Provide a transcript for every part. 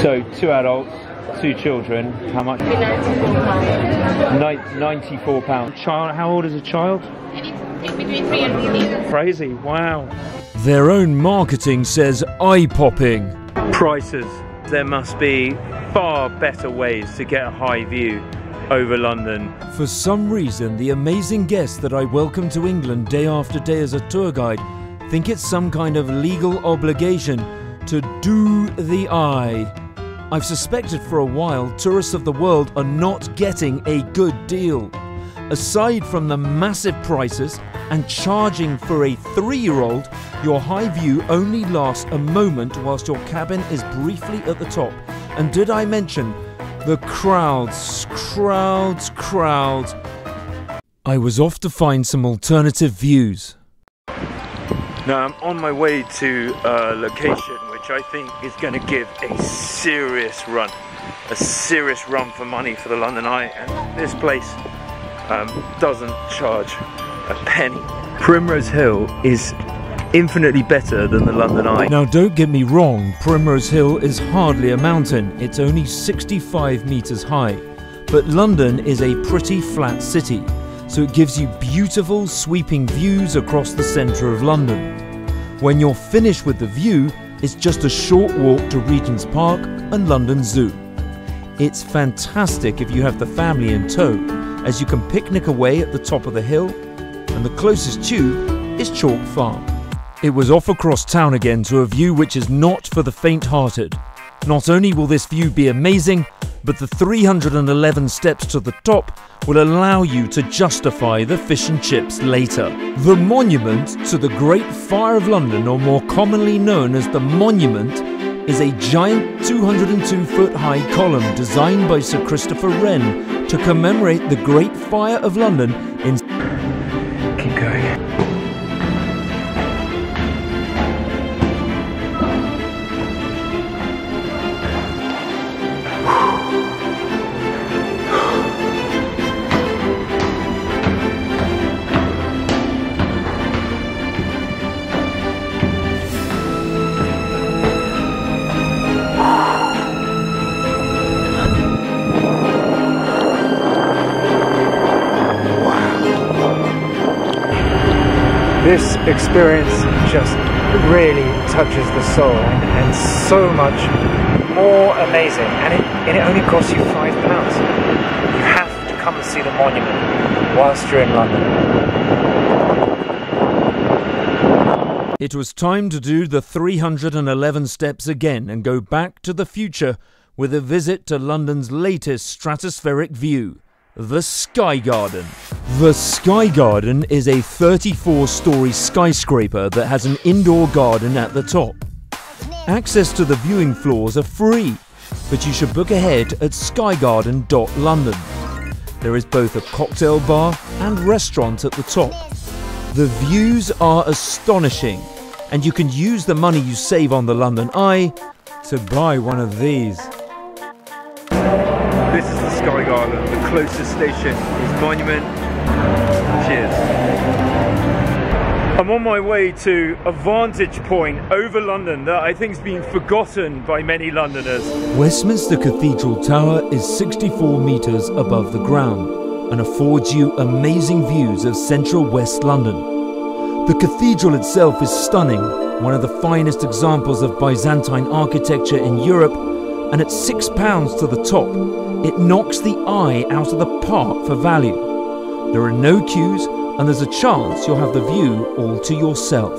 So 2 adults, 2 children, how much? £94. Child, how old is a child? It's between 3 and 4 years. Crazy, wow. Their own marketing says eye-popping. Prices. There must be far better ways to get a high view over London. For some reason, the amazing guests that I welcome to England day after day as a tour guide think it's some kind of legal obligation to do the eye. I've suspected for a while tourists of the world are not getting a good deal. Aside from the massive prices and charging for a 3-year-old, your high view only lasts a moment whilst your cabin is briefly at the top. And did I mention the crowds. I was off to find some alternative views. Now I'm on my way to a location which I think is going to give a serious run for money for the London Eye, and this place doesn't charge a penny. Primrose Hill is infinitely better than the London Eye. Now don't get me wrong, Primrose Hill is hardly a mountain, it's only 65 metres high. But London is a pretty flat city, so it gives you beautiful sweeping views across the centre of London. When you're finished with the view, it's just a short walk to Regent's Park and London Zoo. It's fantastic if you have the family in tow, as you can picnic away at the top of the hill, and the closest tube is Chalk Farm. It was off across town again to a view which is not for the faint-hearted. Not only will this view be amazing, but the 311 steps to the top will allow you to justify the fish and chips later. The monument to the Great Fire of London, or more commonly known as the Monument, is a giant 202-foot high column designed by Sir Christopher Wren to commemorate the Great Fire of London in... Keep going. This experience just really touches the soul, and so much more amazing, and it only costs you £5. You have to come and see the monument whilst you're in London. It was time to do the 311 steps again and go back to the future with a visit to London's latest stratospheric view, the Sky Garden. The Sky Garden is a 34-storey skyscraper that has an indoor garden at the top. Access to the viewing floors are free, but you should book ahead at skygarden.london. There is both a cocktail bar and restaurant at the top. The views are astonishing, and you can use the money you save on the London Eye to buy one of these. This is the Sky Garden. The closest station is Monument. Cheers. I'm on my way to a vantage point over London that I think has been forgotten by many Londoners. Westminster Cathedral Tower is 64 metres above the ground and affords you amazing views of central West London. The cathedral itself is stunning, one of the finest examples of Byzantine architecture in Europe, and at £6 to the top, it knocks the eye out of the park for value. There are no queues, and there's a chance you'll have the view all to yourself.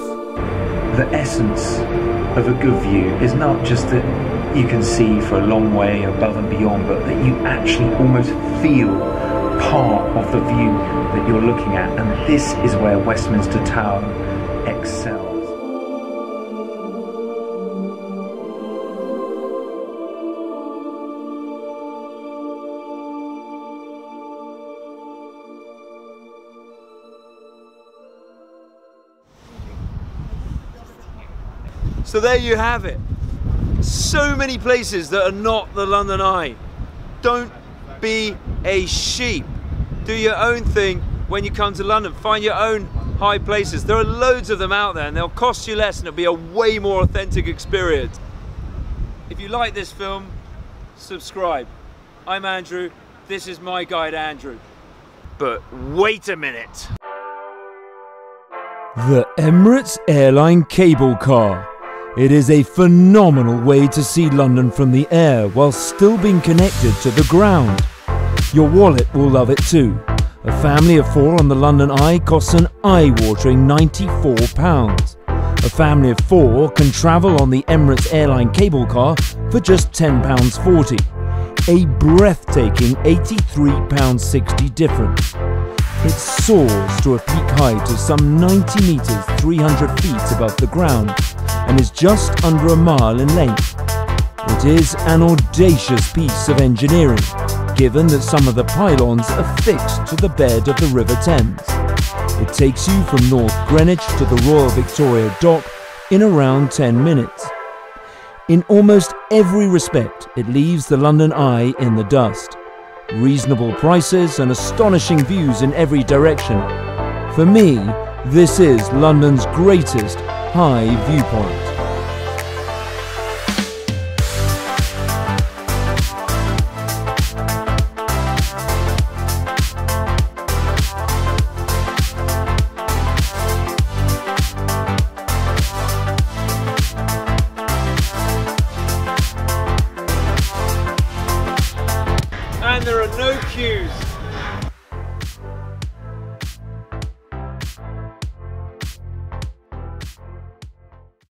The essence of a good view is not just that you can see for a long way above and beyond, but that you actually almost feel part of the view that you're looking at, and this is where Westminster Tower excels. So there you have it. So many places that are not the London Eye. Don't be a sheep. Do your own thing when you come to London. Find your own high places. There are loads of them out there, and they'll cost you less, and it'll be a way more authentic experience. If you like this film, subscribe. I'm Andrew, this is my guide Andrew. But wait a minute. The Emirates Airline Cable Car. It is a phenomenal way to see London from the air while still being connected to the ground. Your wallet will love it too. A family of 4 on the London Eye costs an eye-watering £94. A family of 4 can travel on the Emirates Airline Cable Car for just £10.40. A breathtaking £83.60 difference. It soars to a peak height of some 90 metres 300 feet above the ground and is just under a mile in length. It is an audacious piece of engineering, given that some of the pylons are fixed to the bed of the River Thames. It takes you from North Greenwich to the Royal Victoria Dock in around 10 minutes. In almost every respect, it leaves the London Eye in the dust. Reasonable prices and astonishing views in every direction. For me, this is London's greatest high viewpoint. And there are no queues.